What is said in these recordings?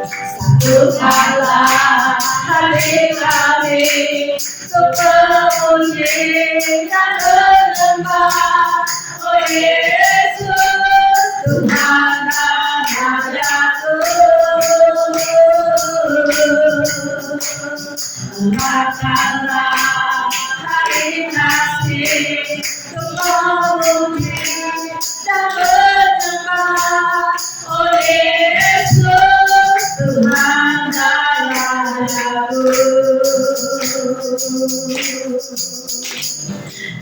Satukanlah hati kami untuk memuji dan menyembah, oh Yesus, Tuhan dan Rajaku. Angkatkanlah hati kasih untuk memuji dan menyembah, oh Yesus, Tuhan dan Rajaku.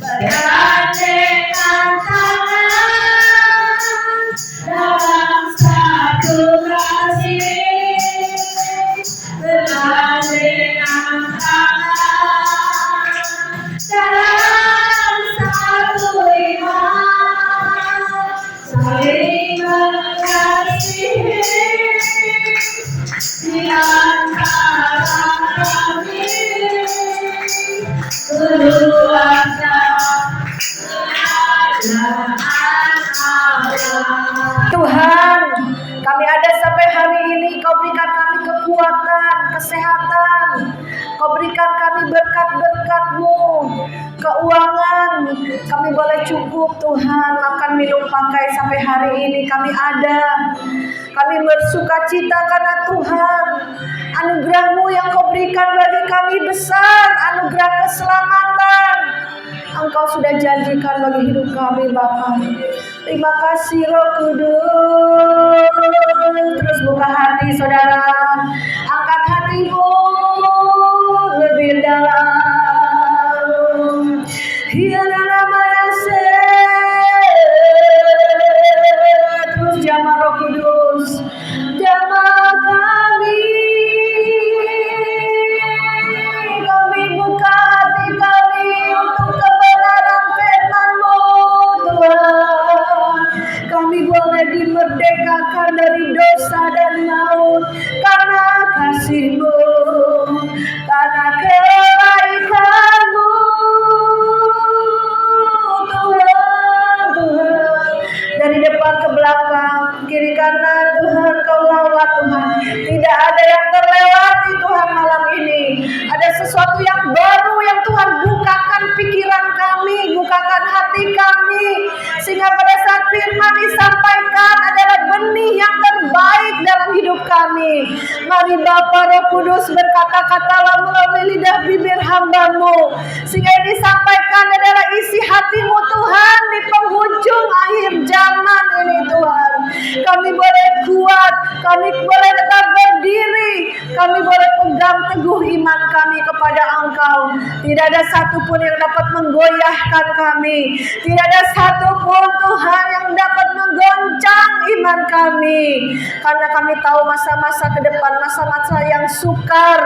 Bergandengan tangan dalam satu kasih, bergandengan tangan dalam satu iman, saling mengasihi di antara kami, keluarga kerajaan Allah. Tuhan, kami ada sampai hari ini, Kau berikan kami kekuatan, kesehatan, Kau berikan kami berkat-berkat-Mu, keuangan, kami boleh cukup Tuhan, makan, minum, pakai sampai hari ini kami ada. Kami bersuka cita karena Tuhan, anugerah-Mu yang Kau berikan bagi kami besar, anugerah keselamatan. Engkau sudah janjikan bagi hidup kami Bapa. Terima kasih Roh Kudus. Terus buka hati saudara, angkat hatimu lebih dalam. Terus jamah Roh Kudus, jamah kami buka hati kami untuk kebenaran firman-Mu Tuhan. Kami boleh dimerdekakan dari dosa dan maut karena kasih-Mu, karena kebaikan-Mu Tuhan, Tuhan. Dari depan ke belakang, kiri kanan Tuhan, Kau lawat Tuhan. Tidak ada yang terlewati Tuhan malam ini. Ada sesuatu yang baru yang Tuhan bukakan pikiran kami, bukakan hati kami, sehingga pada saat firman disampaikan adalah benih yang terbaik dalam hidup kami. Mari Bapa Roh Kudus berkata-katalah melalui lidah bibir hamba-Mu, sehingga yang disampaikan adalah isi hati-Mu Tuhan di penghujung akhir zaman ini Tuhan. Kami boleh kuat, kami boleh tetap berdiri, kami boleh pegang teguh iman kami kepada Engkau. Tidak ada satupun yang dapat menggoyahkan kami, tidak ada satupun Tuhan yang dapat menggoncang iman kami, karena kami tahu masa-masa ke depan, masa-masa yang sukar,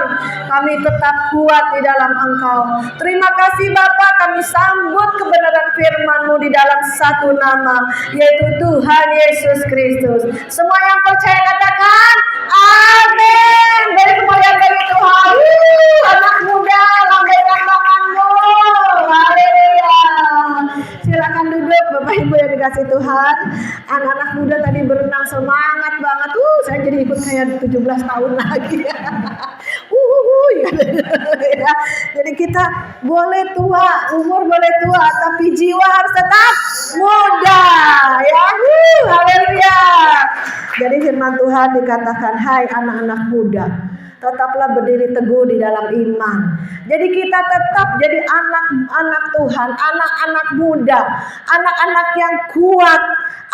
kami tetap kuat di dalam Engkau. Terima kasih Bapa, kami sambut kebenaran firman-Mu di dalam satu nama, yaitu Tuhan Yesus Kristus. Semua yang percaya katakan amin. Beri kemuliaan bagi Tuhan. Anak muda, lambaikan tanganmu. Haleluya. Silakan duduk Bapak Ibu yang dikasih Tuhan. Anak-anak muda tadi berenang semangat banget. Saya jadi ikut kayak 17 tahun lagi. Ya. Jadi kita boleh tua, umur boleh tua, tapi jiwa harus tetap muda. Ya, haleluya. Jadi firman Tuhan dikatakan, hai anak-anak muda, tetaplah berdiri teguh di dalam iman. Jadi kita tetap jadi anak-anak Tuhan, anak-anak muda, anak-anak yang kuat,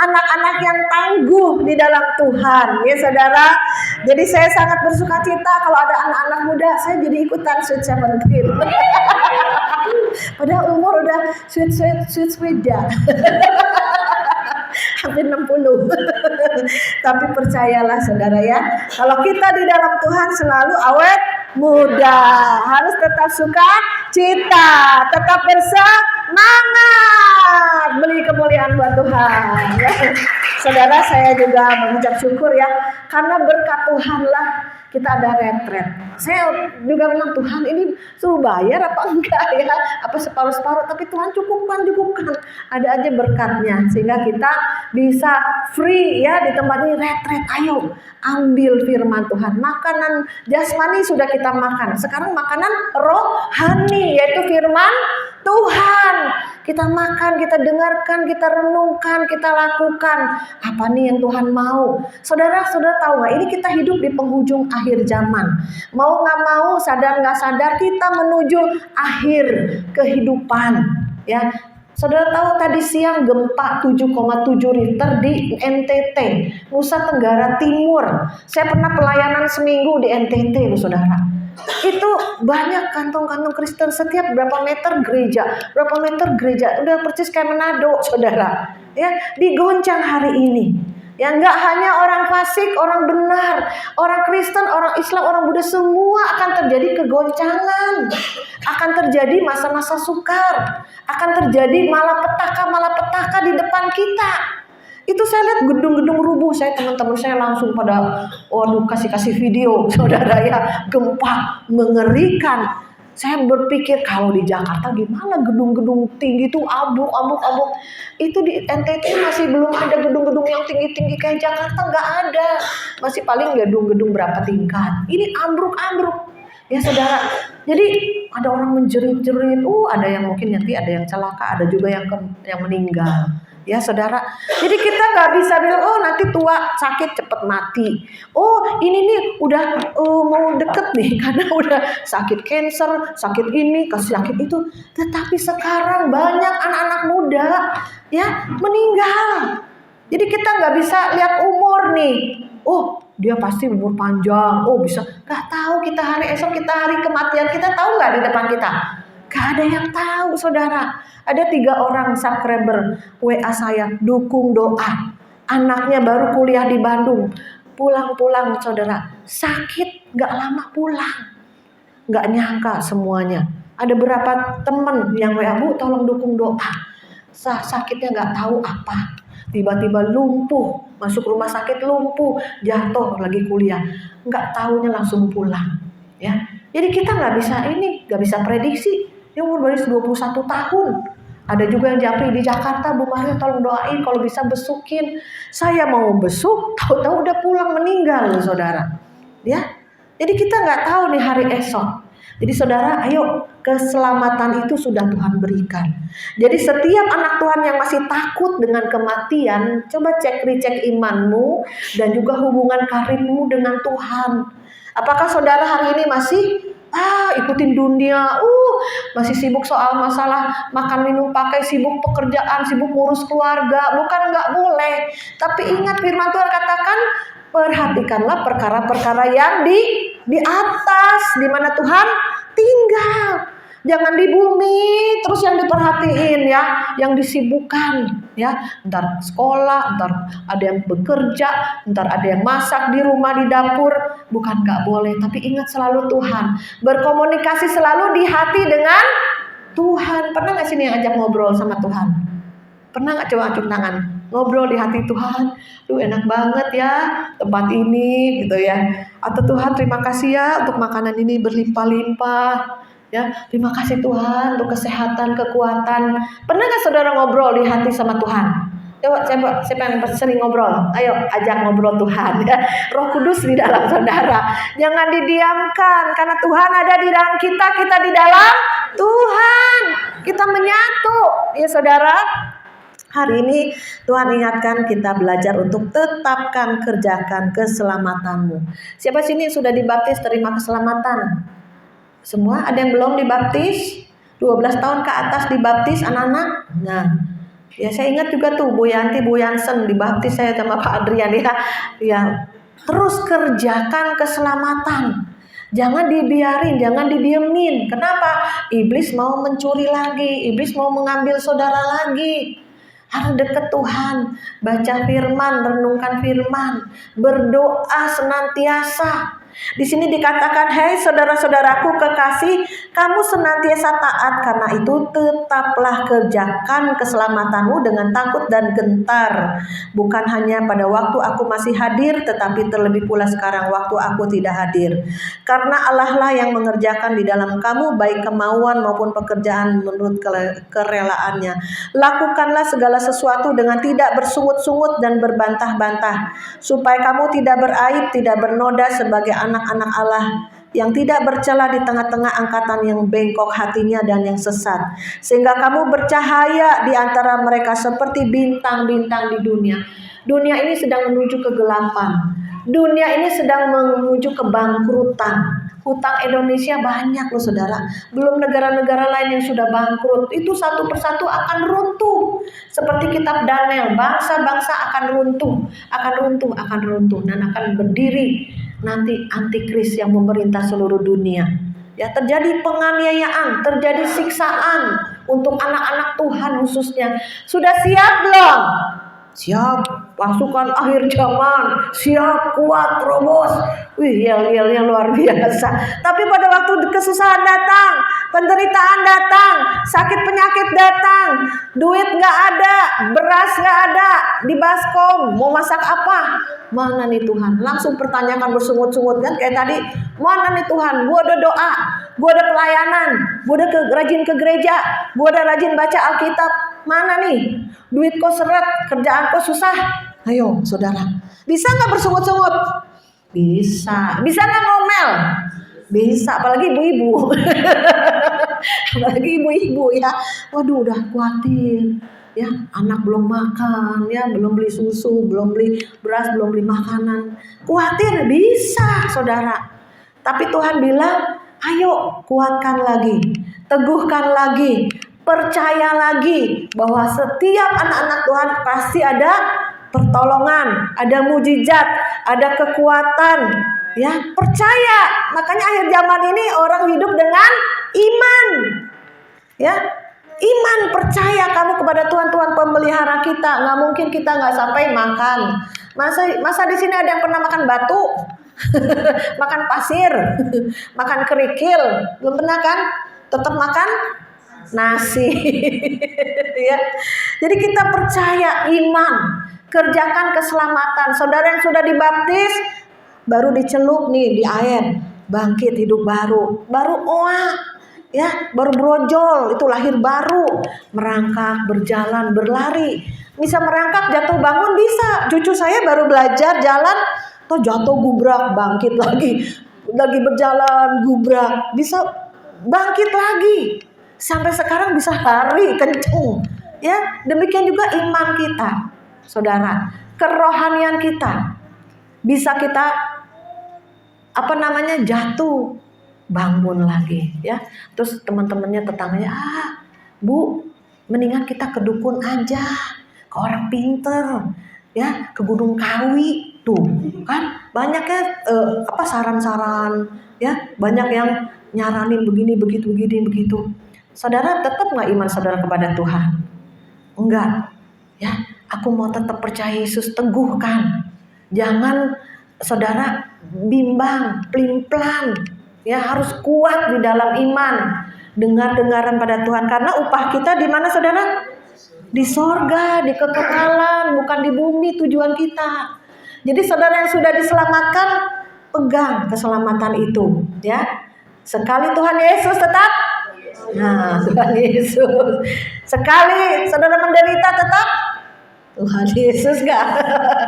anak-anak yang tangguh di dalam Tuhan. Ya saudara, jadi saya sangat bersuka cita kalau ada anak-anak muda, saya jadi ikutan Sweet 17. Padahal umur udah sweet beda. Hampir 60. Tapi percayalah saudara ya, kalau kita di dalam Tuhan selalu awet muda, harus tetap suka cita, tetap Semangat beri kemuliaan buat Tuhan. Ya. Saudara, saya juga mengucap syukur ya, karena berkat Tuhan lah kita ada retret. Saya juga bilang, Tuhan ini suruh bayar apa enggak ya? Apa separuh-separuh? Tapi Tuhan cukupkan. Ada aja berkatnya sehingga kita bisa free ya di tempat ini retret. Ayo ambil firman Tuhan. Makanan jasmani sudah kita makan. Sekarang makanan rohani yaitu firman Tuhan. Kita makan, kita dengarkan, kita renungkan, kita lakukan. Apa nih yang Tuhan mau? Saudara tahu nggak? Ini kita hidup di penghujung akhir zaman. Mau nggak mau, sadar nggak sadar, kita menuju akhir kehidupan. Ya, saudara tahu tadi siang gempa 7,7 Richter di NTT, Nusa Tenggara Timur. Saya pernah pelayanan seminggu di NTT, loh saudara. Itu banyak kantong-kantong Kristen, setiap berapa meter gereja, udah persis kayak Manado, saudara. Ya, digoncang hari ini. Ya, nggak hanya orang fasik, orang benar, orang Kristen, orang Islam, orang Buddha, semua akan terjadi kegoncangan, akan terjadi masa-masa sukar, akan terjadi malapetaka di depan kita. Itu saya lihat gedung-gedung rubuh, teman-teman saya langsung pada kasih video, saudara ya, gempa mengerikan. Saya berpikir kalau di Jakarta gimana, gedung-gedung tinggi itu ambruk. Itu di NTT masih belum ada gedung-gedung yang tinggi-tinggi kayak Jakarta, nggak ada. Masih paling gedung-gedung berapa tingkat. Ini ambruk. Ya saudara, jadi ada orang menjerit-jerit, ada yang mungkin nanti ada yang celaka, ada juga yang meninggal. Ya saudara, jadi kita nggak bisa bilang nanti tua sakit cepet mati. Ini nih udah mau deket nih karena udah sakit cancer, sakit ini, sakit itu. Tetapi sekarang banyak anak-anak muda ya meninggal. Jadi kita nggak bisa lihat umur nih. Dia pasti umur panjang. Bisa. Nggak tahu kita hari esok, kita hari kematian, kita tahu nggak di depan kita? Gak ada yang tahu, saudara. Ada 3 orang subscriber WA saya, dukung doa. Anaknya baru kuliah di Bandung. Pulang, saudara. Sakit, gak lama pulang. Gak nyangka semuanya. Ada berapa teman yang WA, Bu tolong dukung doa. Sakitnya gak tahu apa. Tiba-tiba lumpuh, masuk rumah sakit lumpuh, jatuh lagi kuliah. Gak taunya langsung pulang. Ya, jadi kita gak bisa prediksi. Yang umur baru 21 tahun. Ada juga yang japri di Jakarta, Bu Maria tolong doain kalau bisa besukin. Saya mau besuk, tahu-tahu udah pulang meninggal loh saudara. Ya, jadi kita nggak tahu nih hari esok. Jadi saudara, ayo, keselamatan itu sudah Tuhan berikan. Jadi setiap anak Tuhan yang masih takut dengan kematian, coba recek imanmu dan juga hubungan karirmu dengan Tuhan. Apakah saudara hari ini masih ikutin dunia, masih sibuk soal masalah makan minum pakai, sibuk pekerjaan, sibuk ngurus keluarga? Bukan nggak boleh, tapi ingat firman Tuhan katakan, perhatikanlah perkara-perkara yang di atas, di mana Tuhan tinggal. Jangan di bumi terus yang diperhatiin ya, yang disibukkan ya. Ntar sekolah, ntar ada yang bekerja, ntar ada yang masak di rumah di dapur. Bukan nggak boleh, tapi ingat selalu Tuhan. Berkomunikasi selalu di hati dengan Tuhan. Pernah nggak sini yang ajak ngobrol sama Tuhan? Pernah nggak coba acung tangan? Ngobrol di hati Tuhan, enak banget ya tempat ini gitu ya. Atau Tuhan terima kasih ya untuk makanan ini berlimpah-limpah. Ya, terima kasih Tuhan untuk kesehatan, kekuatan. Pernah nggak saudara ngobrol di hati sama Tuhan? Coba siapa yang sering ngobrol? Ayo ajak ngobrol Tuhan ya. Roh Kudus di dalam saudara. Jangan didiamkan karena Tuhan ada di dalam kita di dalam Tuhan. Kita menyatu. Ya saudara. Hari ini Tuhan ingatkan kita belajar untuk tetapkan kerjakan keselamatanmu. Siapa sini sudah dibaptis terima keselamatan? Semua? Ada yang belum dibaptis? 12 tahun ke atas dibaptis anak-anak? Nah, ya saya ingat juga tuh Bu Yanti, Bu Yansen dibaptis saya sama Pak Adrian ya. Ya, terus kerjakan keselamatan. Jangan dibiarin, jangan didiemin. Kenapa? Iblis mau mencuri lagi, iblis mau mengambil saudara lagi. Harus dekat Tuhan, baca firman, renungkan firman, berdoa senantiasa. Di sini dikatakan, "Hei saudara-saudaraku kekasih, kamu senantiasa taat, karena itu tetaplah kerjakan keselamatanmu dengan takut dan gentar. Bukan hanya pada waktu aku masih hadir, tetapi terlebih pula sekarang waktu aku tidak hadir. Karena Allah lah yang mengerjakan di dalam kamu baik kemauan maupun pekerjaan menurut kerelaannya. Lakukanlah segala sesuatu dengan tidak bersungut-sungut dan berbantah-bantah, supaya kamu tidak beraib, tidak bernoda sebagai anak-anak Allah yang tidak bercela di tengah-tengah angkatan yang bengkok hatinya dan yang sesat, sehingga kamu bercahaya di antara mereka seperti bintang-bintang di dunia." Dunia ini sedang menuju kegelapan. Dunia ini sedang menuju kebangkrutan. Hutang Indonesia banyak loh saudara. Belum negara-negara lain yang sudah bangkrut. Itu satu persatu akan runtuh. Seperti kitab Daniel, bangsa-bangsa akan runtuh, dan akan berdiri nanti antikris yang memerintah seluruh dunia. Ya, terjadi penganiayaan, terjadi siksaan untuk anak-anak Tuhan khususnya. Sudah siap belum? Siap, pasukan akhir zaman, siap, kuat, terobos. Wih, yel-yelnya luar biasa. Tapi pada waktu kesusahan datang, penderitaan datang, sakit penyakit datang, duit gak ada, beras gak ada, di baskom, mau masak apa? Mana nih Tuhan? Langsung pertanyakan bersungut-sungut kan kayak tadi. Mana nih Tuhan? Gua udah doa, gua udah pelayanan, gua udah rajin ke gereja, gua udah rajin baca Alkitab. Mana nih? Duit kok seret, kerjaan kok susah. Ayo saudara, bisa gak bersungut-sungut? Bisa. Bisa gak ngomel? Bisa, apalagi ibu-ibu. Apalagi ibu-ibu ya. Waduh, udah khawatir. Ya, anak belum makan, ya, belum beli susu, belum beli beras, belum beli makanan. Khawatir, bisa saudara. Tapi Tuhan bilang, ayo kuatkan lagi, teguhkan lagi, percaya lagi bahwa setiap anak-anak Tuhan pasti ada pertolongan, ada mujizat, ada kekuatan. Ya, percaya. Makanya akhir zaman ini orang hidup dengan iman. Ya, iman, percaya kamu kepada Tuhan. Tuhan pemelihara kita. Nggak mungkin kita nggak sampai makan. Masa di sini ada yang pernah makan batu, makan pasir, makan kerikil, belum pernah kan? Tetap makan nasi. Ya. Jadi kita percaya, iman, kerjakan keselamatan. Saudara yang sudah dibaptis, baru dicelup nih di air, bangkit hidup baru, ya, baru brojol, itu lahir baru, merangkak, berjalan, berlari, bisa merangkak, jatuh bangun bisa. Cucu saya baru belajar jalan, toh jatuh gubrak, bangkit lagi berjalan gubrak, bisa bangkit lagi, sampai sekarang bisa lari kenceng. Ya, demikian juga iman kita, saudara, kerohanian kita, bisa kita jatuh bangun lagi, ya. Terus teman-temannya, tetangganya, Bu, mendingan kita ke dukun aja, ke orang pinter, ya, ke Gunung Kawi, tuh kan banyak ya saran-saran, ya, banyak yang nyaranin begini begitu. Saudara tetap nggak iman saudara kepada Tuhan? Enggak, ya. Aku mau tetap percaya Yesus, teguhkan, jangan saudara bimbang, pelin-pelan, ya, harus kuat di dalam iman, dengar-dengaran pada Tuhan, karena upah kita di mana saudara? Di sorga, di kekekalan, bukan di bumi tujuan kita. Jadi saudara yang sudah diselamatkan, pegang keselamatan itu, ya. Sekali Tuhan Yesus tetap, Tuhan Yesus. Sekali saudara menderita tetap Tuhan Yesus, gak?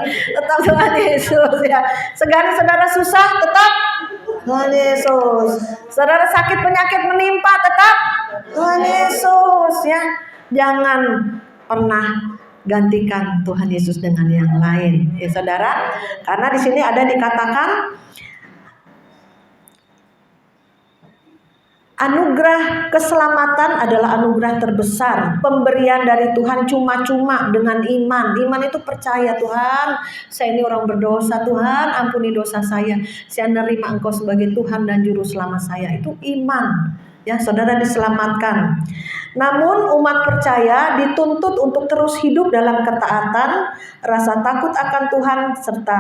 Tetap Tuhan Yesus, ya. Sekali saudara susah tetap Tuhan Yesus. Saudara sakit penyakit menimpa tetap Tuhan Yesus, ya. Jangan pernah gantikan Tuhan Yesus dengan yang lain, ya saudara. Karena di sini ada dikatakan anugerah keselamatan adalah anugerah terbesar, pemberian dari Tuhan cuma-cuma dengan iman. Iman itu percaya, Tuhan, saya ini orang berdosa, Tuhan ampuni dosa saya nerima Engkau sebagai Tuhan dan Juru Selamat saya. Itu iman, ya saudara, diselamatkan. Namun umat percaya dituntut untuk terus hidup dalam ketaatan, rasa takut akan Tuhan, serta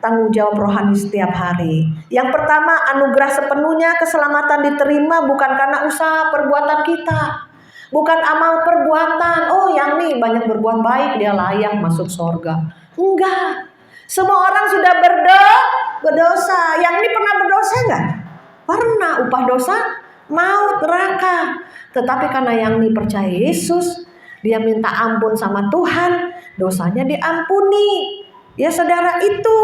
tanggung jawab rohani setiap hari. Yang pertama, anugerah sepenuhnya keselamatan diterima bukan karena usaha perbuatan kita, bukan amal perbuatan. Oh, yang nih banyak berbuat baik dia layak masuk surga. Enggak. Semua orang sudah berdosa. Yang ini pernah berdosa enggak? Pernah. Upah dosa maut, neraka. Tetapi karena yang ini percaya Yesus, dia minta ampun sama Tuhan, dosanya diampuni. Ya saudara, itu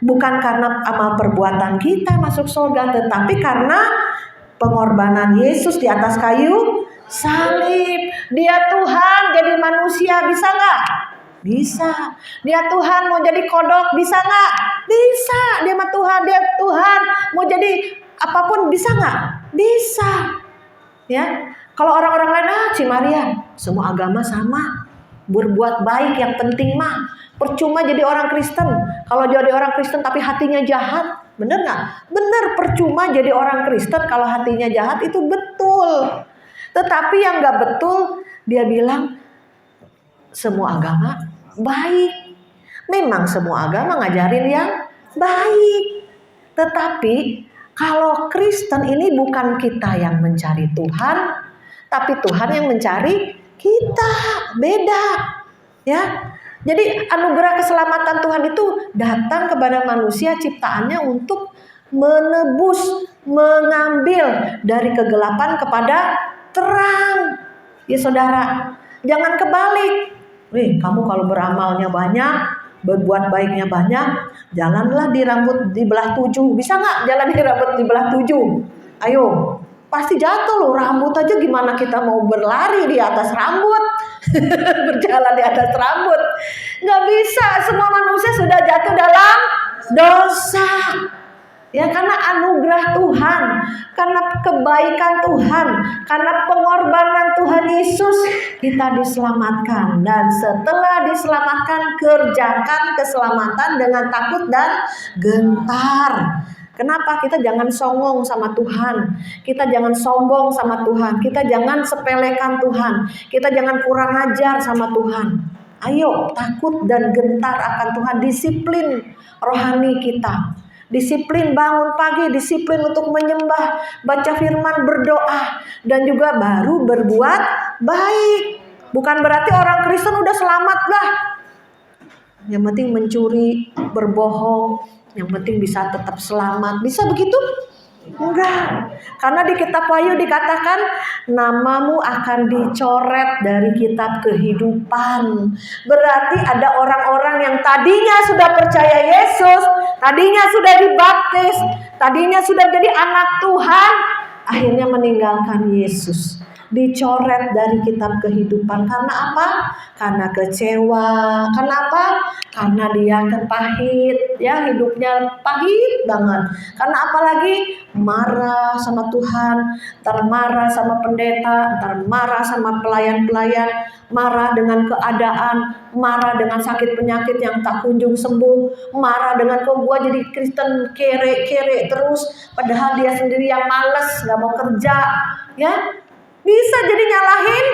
bukan karena amal perbuatan kita masuk surga, tetapi karena pengorbanan Yesus di atas kayu salib. Dia Tuhan jadi manusia, bisa nggak? Bisa. Dia Tuhan mau jadi kodok, bisa nggak? Bisa. Dia mah Tuhan, dia Tuhan mau jadi apapun, bisa nggak? Bisa. Ya. Kalau orang-orang lain, Cimaria, semua agama sama, berbuat baik yang penting mah. Percuma jadi orang Kristen. Kalau jadi orang Kristen tapi hatinya jahat, bener nggak? Bener, percuma jadi orang Kristen kalau hatinya jahat, itu betul. Tetapi yang nggak betul, dia bilang semua agama baik. Memang semua agama ngajarin yang baik. Tetapi kalau Kristen ini bukan kita yang mencari Tuhan, tapi Tuhan yang mencari kita. Beda. Ya. Jadi anugerah keselamatan Tuhan itu datang kepada manusia ciptaannya untuk menebus, mengambil dari kegelapan kepada terang. Ya saudara, jangan kebalik. Kamu kalau beramalnya banyak, berbuat baiknya banyak, jalanlah di rambut dibelah 7. Bisa nggak jalan di rambut dibelah 7? Ayo, pasti jatuh loh. Rambut aja gimana kita mau berlari di atas rambut, berjalan di atas rambut? Nggak bisa. Semua manusia sudah jatuh dalam dosa. Ya, karena anugerah Tuhan, karena kebaikan Tuhan, karena pengorbanan Tuhan Yesus, kita diselamatkan. Dan setelah diselamatkan, kerjakan keselamatan dengan takut dan gentar. Kenapa? Kita jangan songong sama Tuhan, kita jangan sombong sama Tuhan, kita jangan sepelekan Tuhan, kita jangan kurang ajar sama Tuhan. Ayo, takut dan gentar akan Tuhan, disiplin rohani kita. Disiplin bangun pagi, disiplin untuk menyembah, baca firman, berdoa, dan juga baru berbuat baik. Bukan berarti orang Kristen udah selamat lah. Yang penting mencuri, berbohong, yang penting bisa tetap selamat. Bisa begitu? Enggak. Karena di kitab Wahyu dikatakan namamu akan dicoret dari kitab kehidupan. Berarti ada orang-orang yang tadinya sudah percaya Yesus, tadinya sudah dibaptis, tadinya sudah jadi anak Tuhan, akhirnya meninggalkan Yesus. Dicoret dari kitab kehidupan. Karena apa? Karena kecewa. Kenapa? Karena dia pahit, ya, hidupnya pahit banget. Karena apalagi marah sama Tuhan, termarah sama pendeta, termarah sama pelayan-pelayan, marah dengan keadaan, marah dengan sakit penyakit yang tak kunjung sembuh, marah dengan kok gua jadi Kristen kere terus, padahal dia sendiri yang males, nggak mau kerja, ya. Bisa jadi nyalahin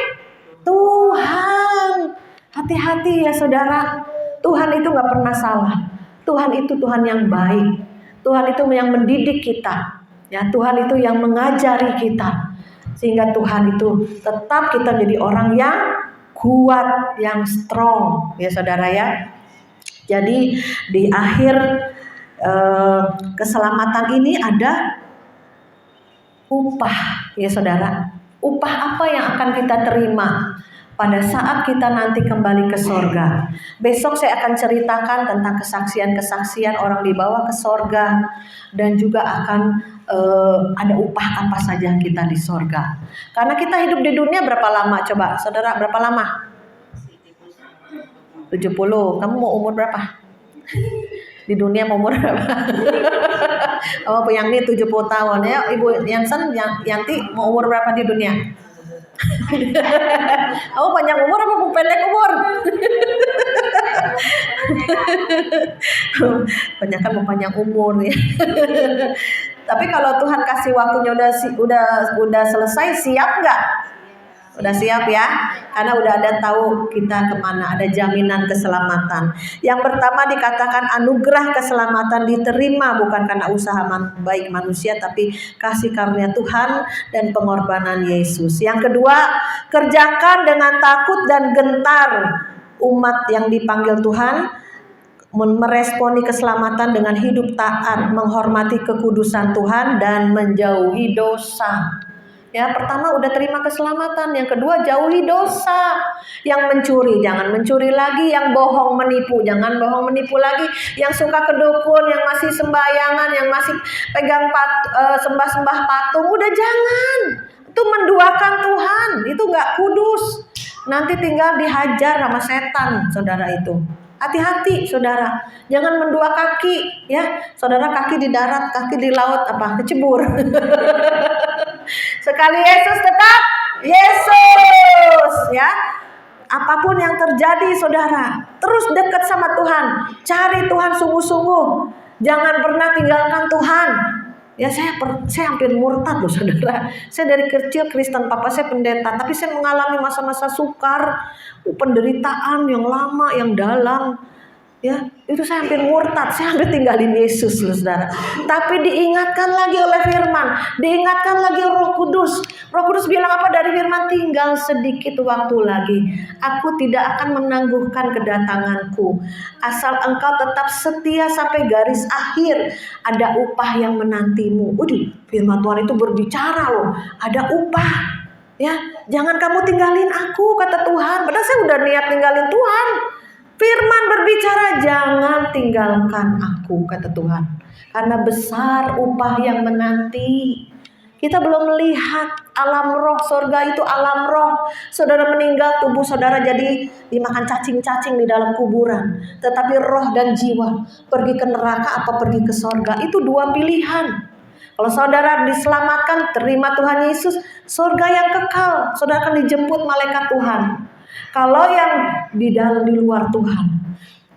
Tuhan. Hati-hati ya saudara. Tuhan itu gak pernah salah. Tuhan itu Tuhan yang baik. Tuhan itu yang mendidik kita. Ya, Tuhan itu yang mengajari kita. Sehingga Tuhan itu tetap kita jadi orang yang kuat, yang strong. Ya saudara ya. Jadi di akhir keselamatan ini ada upah ya saudara. Upah apa yang akan kita terima pada saat kita nanti kembali ke sorga? Besok saya akan ceritakan tentang kesaksian-kesaksian orang dibawa ke sorga. Dan juga akan ada upah apa saja kita di sorga. Karena kita hidup di dunia berapa lama? Coba saudara, berapa lama? 70. Kamu mau umur berapa? Di dunia mau umur berapa? Oh, yang ini 70 tahun ya. Ibu Yansen, Yanti mau umur berapa di dunia? Kamu panjang umur apa pendek umur? Banyak mau panjang umur ya. Tapi kalau Tuhan kasih waktunya udah selesai, siap nggak? Udah siap ya? Karena udah ada tahu kita kemana, ada jaminan keselamatan. Yang pertama dikatakan anugerah keselamatan diterima bukan karena usaha baik manusia, tapi kasih karunia Tuhan dan pengorbanan Yesus. Yang kedua, kerjakan dengan takut dan gentar. Umat yang dipanggil Tuhan meresponi keselamatan dengan hidup taat, menghormati kekudusan Tuhan dan menjauhi dosa. Ya, pertama udah terima keselamatan, yang kedua jauhi dosa. Yang mencuri jangan mencuri lagi, yang bohong menipu jangan bohong menipu lagi, yang suka kedukun, yang masih sembayangan, yang masih pegang sembah-sembah patung, udah jangan. Itu menduakan Tuhan, itu nggak kudus. Nanti tinggal dihajar sama setan, saudara itu. Hati-hati saudara, jangan mendua kaki ya. Saudara kaki di darat, kaki di laut, apa kecebur. Sekali Yesus tetap Yesus ya. Apapun yang terjadi saudara, terus dekat sama Tuhan, cari Tuhan sungguh-sungguh. Jangan pernah tinggalkan Tuhan. Ya saya hampir murtad loh saudara. Saya dari kecil Kristen, papa saya pendeta, tapi saya mengalami masa-masa sukar, penderitaan yang lama, yang dalam. Ya, itu saya hampir murtad, saya hampir tinggalin Yesus loh saudara. Tapi diingatkan lagi oleh firman, diingatkan lagi Roh Kudus. Roh Kudus bilang apa dari firman? Tinggal sedikit waktu lagi, aku tidak akan menangguhkan kedatanganku. Asal engkau tetap setia sampai garis akhir, ada upah yang menantimu. Waduh, firman Tuhan itu berbicara loh, ada upah. Ya, jangan kamu tinggalin aku, kata Tuhan. Padahal saya udah niat tinggalin Tuhan. Firman berbicara, jangan tinggalkan aku, kata Tuhan. Karena besar upah yang menanti. Kita belum melihat alam roh, surga itu alam roh. Saudara meninggal, tubuh saudara jadi dimakan cacing-cacing di dalam kuburan. Tetapi roh dan jiwa pergi ke neraka apa pergi ke surga, itu dua pilihan. Kalau saudara diselamatkan, terima Tuhan Yesus, surga yang kekal. Saudara akan dijemput malaikat Tuhan. Kalau yang di luar Tuhan,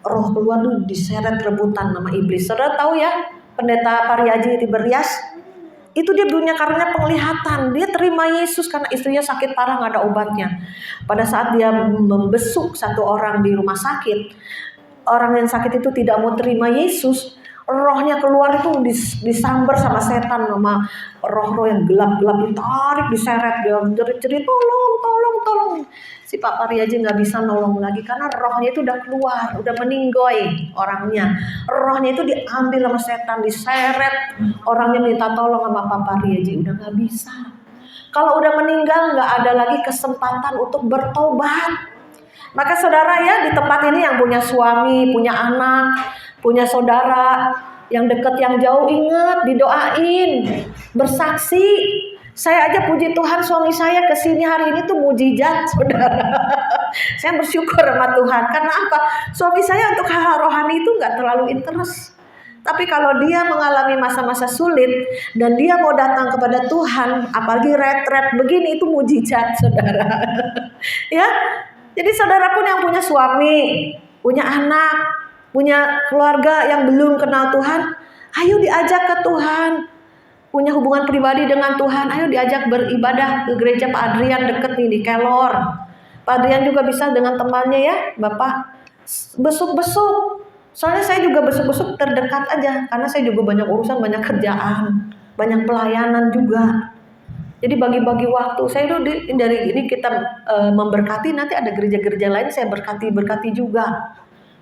roh keluar tuh diseret rebutan nama iblis. Saudara tahu ya, pendeta Pariaji Tiberias, itu dia punya karunia penglihatan. Dia terima Yesus karena istrinya sakit parah nggak ada obatnya. Pada saat dia membesuk satu orang di rumah sakit, orang yang sakit itu tidak mau terima Yesus. Rohnya keluar itu disambar sama setan, sama roh-roh yang gelap-gelap, ditarik, diseret, dia jerit-jerit, tolong. Si Pak Pariaji nggak bisa nolong lagi karena rohnya itu udah keluar, udah meninggoy orangnya. Rohnya itu diambil sama setan, diseret, orangnya minta tolong sama Pak Pariaji, udah nggak bisa. Kalau udah meninggal nggak ada lagi kesempatan untuk bertobat. Maka saudara ya, di tempat ini yang punya suami, punya anak, punya saudara yang dekat yang jauh, ingat didoain, bersaksi. Saya aja puji Tuhan suami saya kesini hari ini tuh mujizat saudara. Saya bersyukur sama Tuhan. Karena apa? Suami saya untuk hal rohani itu gak terlalu interest. Tapi kalau dia mengalami masa-masa sulit dan dia mau datang kepada Tuhan, apalagi retret begini, itu mujizat saudara. Ya, jadi saudara pun yang punya suami, punya anak, punya keluarga yang belum kenal Tuhan, ayo diajak ke Tuhan. Punya hubungan pribadi dengan Tuhan, ayo diajak beribadah ke gereja Pak Adrian deket nih di Kelor. Pak Adrian juga bisa dengan temannya ya, Bapak besuk-besuk. Soalnya saya juga besuk-besuk terdekat aja, karena saya juga banyak urusan, banyak kerjaan, banyak pelayanan juga. Jadi bagi-bagi waktu. Saya itu dari ini kita memberkati, nanti ada gereja-gereja lain saya berkati juga.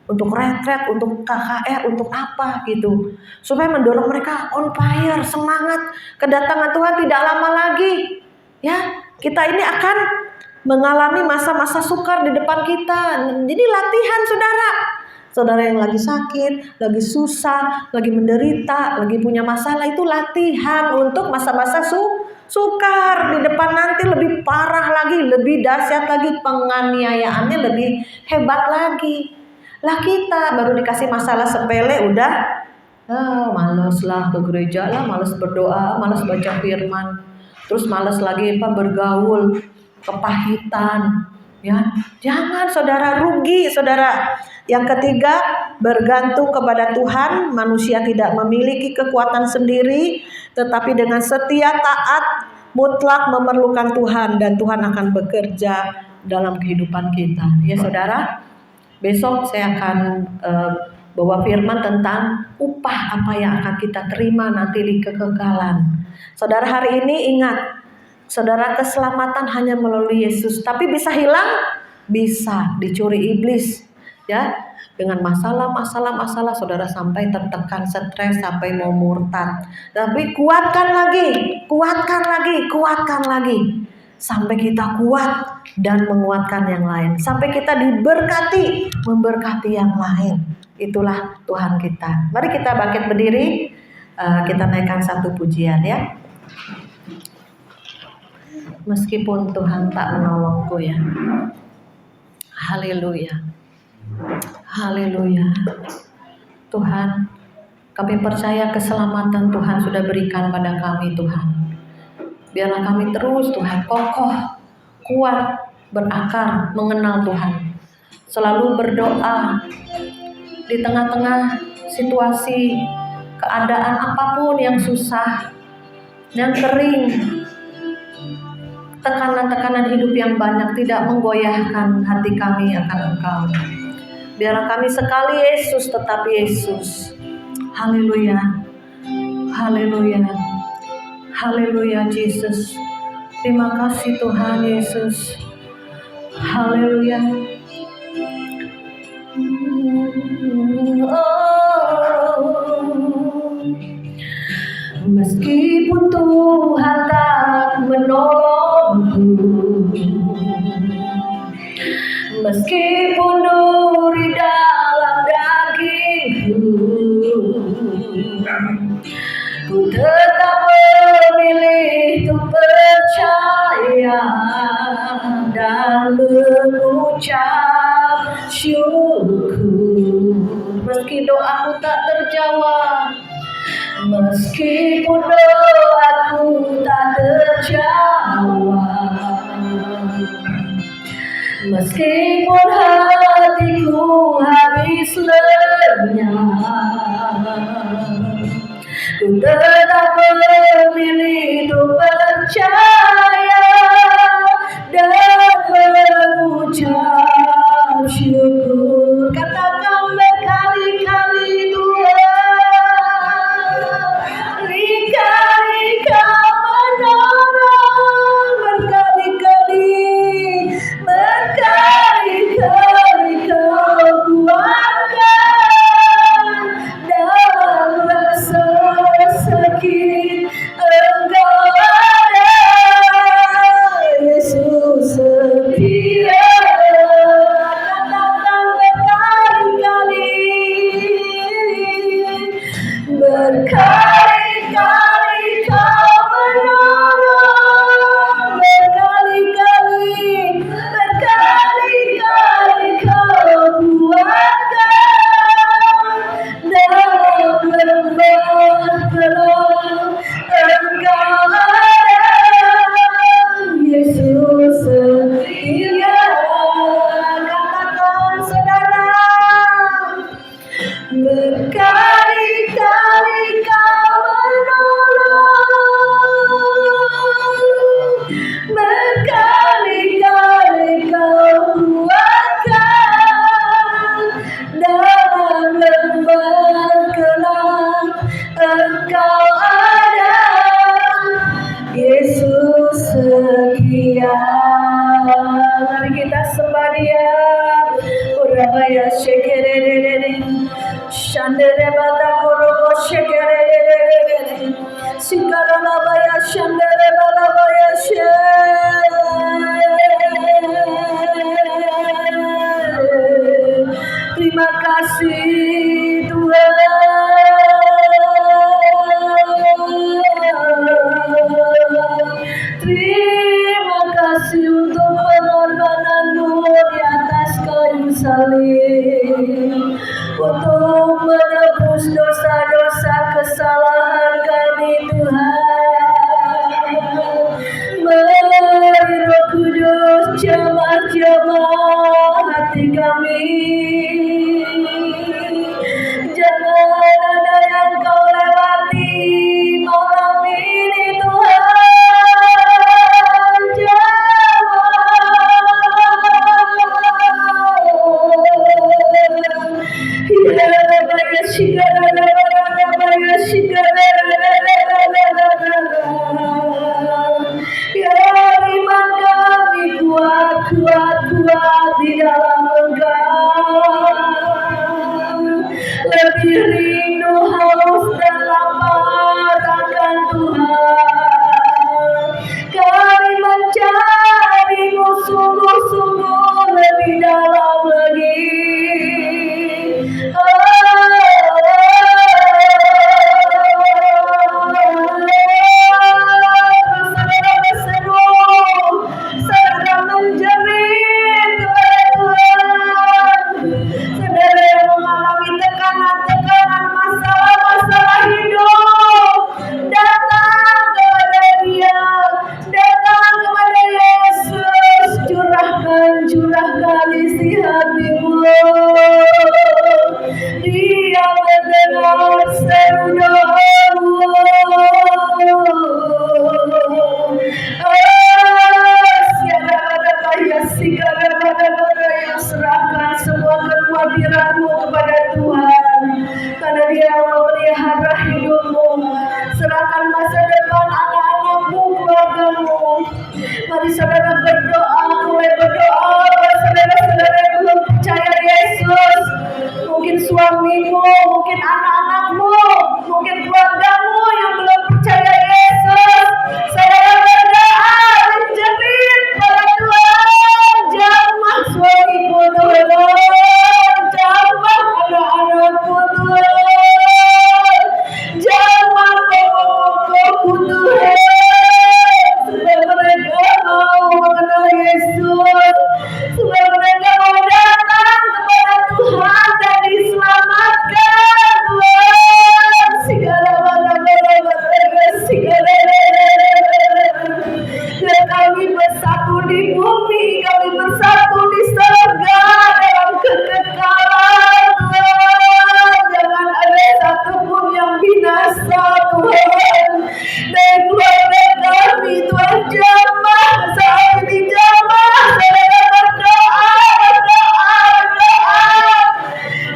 Untuk retret, untuk KKR, untuk apa gitu. Supaya mendorong mereka on fire, semangat. Kedatangan Tuhan tidak lama lagi. Ya, kita ini akan mengalami masa-masa sukar di depan kita. Jadi latihan saudara. Saudara yang lagi sakit, lagi susah, lagi menderita, lagi punya masalah, itu latihan untuk masa-masa sukar. Di depan nanti lebih parah lagi, lebih dahsyat lagi, penganiayaannya lebih hebat lagi. Lah kita baru dikasih masalah sepele udah males lah ke gereja lah, males berdoa, males baca firman, terus males lagi bergaul, kepahitan. Ya, jangan saudara, rugi saudara. Yang ketiga, bergantung kepada Tuhan. Manusia tidak memiliki kekuatan sendiri, tetapi dengan setia taat mutlak memerlukan Tuhan dan Tuhan akan bekerja dalam kehidupan kita. Ya saudara, besok saya akan bawa firman tentang upah apa yang akan kita terima nanti di kekekalan. Saudara, hari ini ingat, saudara, keselamatan hanya melalui Yesus. Tapi bisa hilang? Bisa, dicuri iblis. Ya, dengan masalah, saudara sampai tertekan, stres, sampai mau murtad. Tapi kuatkan lagi. Sampai kita kuat dan menguatkan yang lain. Sampai kita diberkati, memberkati yang lain. Itulah Tuhan kita. Mari kita bangkit berdiri, kita naikkan satu pujian ya. Meskipun Tuhan tak menolongku ya. Haleluya. Haleluya. Tuhan, kami percaya keselamatan Tuhan sudah berikan pada kami Tuhan. Biarlah kami terus Tuhan kokoh, kuat, berakar, mengenal Tuhan. Selalu berdoa di tengah-tengah situasi, keadaan apapun yang susah, yang kering, tekanan-tekanan hidup yang banyak tidak menggoyahkan hati kami akan Engkau. Biarlah kami sekali Yesus tetap Yesus. Haleluya. Haleluya. Haleluya Jesus. Terima kasih Tuhan Yesus. Haleluya. Meskipun Tuhan tak menolongku, meskipun duri dalam dagingku, ku tetap memilih untuk percaya dan mengucap syukur. Meski doaku tak terjawab, meskipun doaku tak terjawab, meskipun hatiku habis lenyap, ku tetap memilih untuk percaya dan mengucap syukur. Katakan berkali-kali Tuhan, Kau menolong, berkali-kali Kau kuatkan dalam rasa sakit. Engkau ada, Yesus setia. Katakan berkali-kali Kau menolong, berkali-kali Kau kuatkan dalam lembah gelap. Engkau ada, Yesus setia. Katakan saudara, berkali-kali Kau menolong, berkali-kali Kau kuatkan dalam lembah gelap. Engkau ada, Yesus setia. Mari kita sembah Dia. Urabaya shekerere, shandere bata korobo shekerere, sikarabaya shandere balabaya she. Terima kasih Tuhan. Terima kasih untuk pengorbanan-Mu di atas kayu salib, untuk menebus dosa-dosa kesalahan kami Tuhan. Mari Roh Kudus jamah-jamah hati kami. Jangan ada yang Kau lewati malam ini Tuhan. Ya iman kami kuat di dalam Engkau. Lebih rindu, haus dan lapar akan Tuhan. Kami mencari-Mu sungguh-sungguh lebih dalam lagi. Saudara berseru, saudara menjerit kepada Tuhan. Saudara yang mengalami tekanan-tekanan, masalah-masalah hidup, datang kepada Dia, datang kepada Yesus. Curahkan isi hatimu. Dia mendengar seru doamu. Serahkan semua kekhawatiranmu kepada Tuhan, karena Dia memelihara hidupmu. Serahkan masa depan anak-anakmu, keluargamu. Mari saudara berdoa, mulai berdoa buat saudara-saudara yang belum percaya Yesus. Mungkin suamimu, mungkin anak-anakmu, mungkin keluargamu yang belum percaya Yesus. Saudara berdoa, menjerit pada Tuhan, jamah suamiku Tuhan, jamah anak-anakku Tuhan, jamah pokok-pokokku Tuhan. Supaya mereka mau mengenal Yesus, supaya mereka mau datang kepada Tuhan dan diselamatkan Tuhan. Segala dan kami bersatu di bumi, kami bersatu di surga dalam kekekalan Tuhan. Jangan ada satupun yang binasa Tuhan. Dan keluarga kami Tuhan, jamah saat ini, jamah saudara berdoa.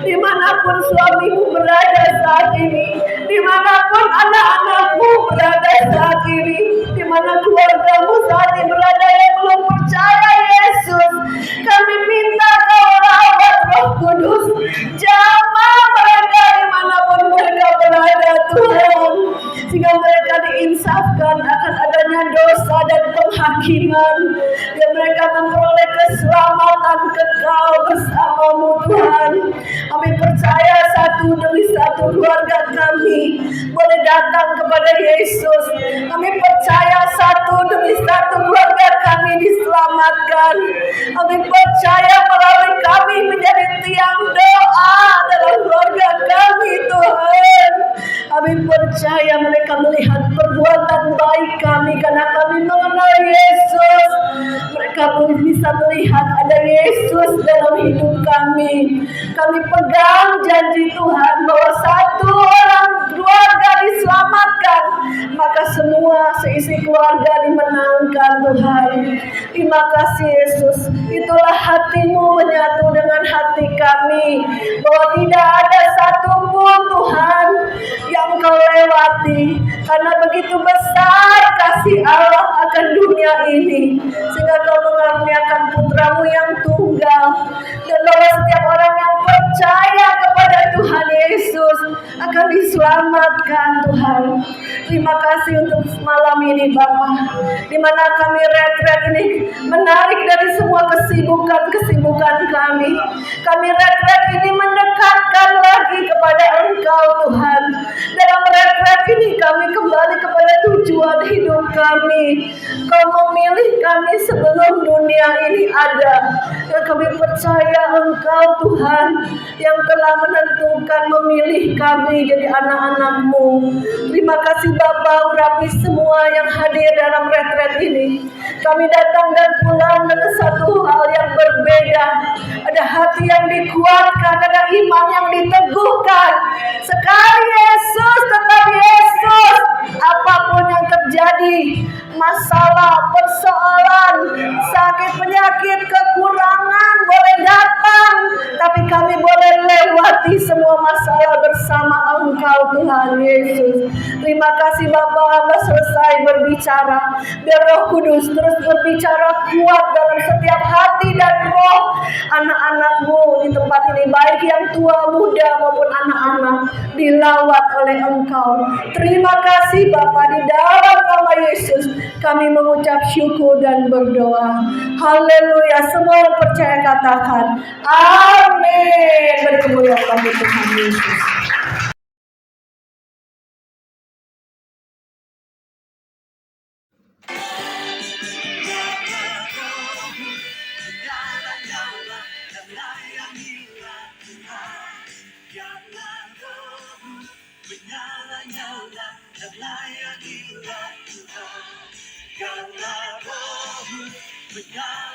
Dimanapun suamimu berada saat ini, dimanapun anak-anakmu berada saat ini, dimana keluargamu saat ini berada yang belum percaya Yesus, kami minta Kau rawat Roh Kudus, jamah mereka dimanapun mereka berada Tuhan, sehingga mereka diinsafkan akan adanya dosa dan penghakiman, dan mereka memperoleh keselamatan kekal bersama-Mu Tuhan. Kami percaya satu demi satu keluarga kami boleh datang kepada Yesus. Kami percaya satu demi satu keluarga kami diselamatkan. Kami percaya melalui kami menjadi tiang doa dalam keluarga kami Tuhan. Kami percaya mereka melihat perbuatan baik kami karena kami mengenal Yesus. Mereka bisa melihat ada Yesus dalam hidup kami. Kami pegang janji Tuhan bahwa satu orang keluarga diselamatkan, maka semua seisi keluarga dimenangkan Tuhan. Terima kasih Yesus. Itulah hati-Mu menyatu dengan hati kami, bahwa tidak ada satupun Tuhan yang Kau lewati, karena begitu besar kasih Allah akan dunia ini, sehingga Kau mengaruniakan putra-Mu yang tunggal, dan bahwa setiap orang yang percaya kepada Tuhan Yesus akan diselamatkan Tuhan. Terima kasih untuk malam ini Bapa, di mana kami retret ini menarik dari semua kesibukan kami. Kami retret ini mendekatkan lagi kepada Engkau Tuhan. Dalam retret ini kami kembali kepada tujuan hidup kami. Kau memilih kami sebelum dunia ini ada, dan kami percaya Engkau Tuhan yang telah menentukan memilih kami jadi anak-anak-Mu. Terima kasih Bapa, urapi semua yang hadir dalam retret ini. Kami datang dan pulang dengan satu hal yang berbeda. Ada hati yang dikuatkan, ada iman yang diteguhkan. Sekali Yesus, tetap Yesus. Apapun yang terjadi, masalah, persoalan, sakit, penyakit, kekurangan, boleh datang, tapi kami boleh lewati semua masalah bersama Engkau Tuhan Yesus. Terima kasih Bapa, hamba selesai berbicara. Biar Roh Kudus terus berbicara kuat dalam setiap hati dan roh anak-anak-Mu di tempat ini, baik yang tua, muda maupun anak-anak, dilawat oleh Engkau. Terima kasih Bapa, di dalam nama Yesus kami mengucap syukur dan berdoa. Haleluya. Semua yang percaya katakan amin. Beri kemuliaan bagi Tuhan Yesus. Karena Roh menyala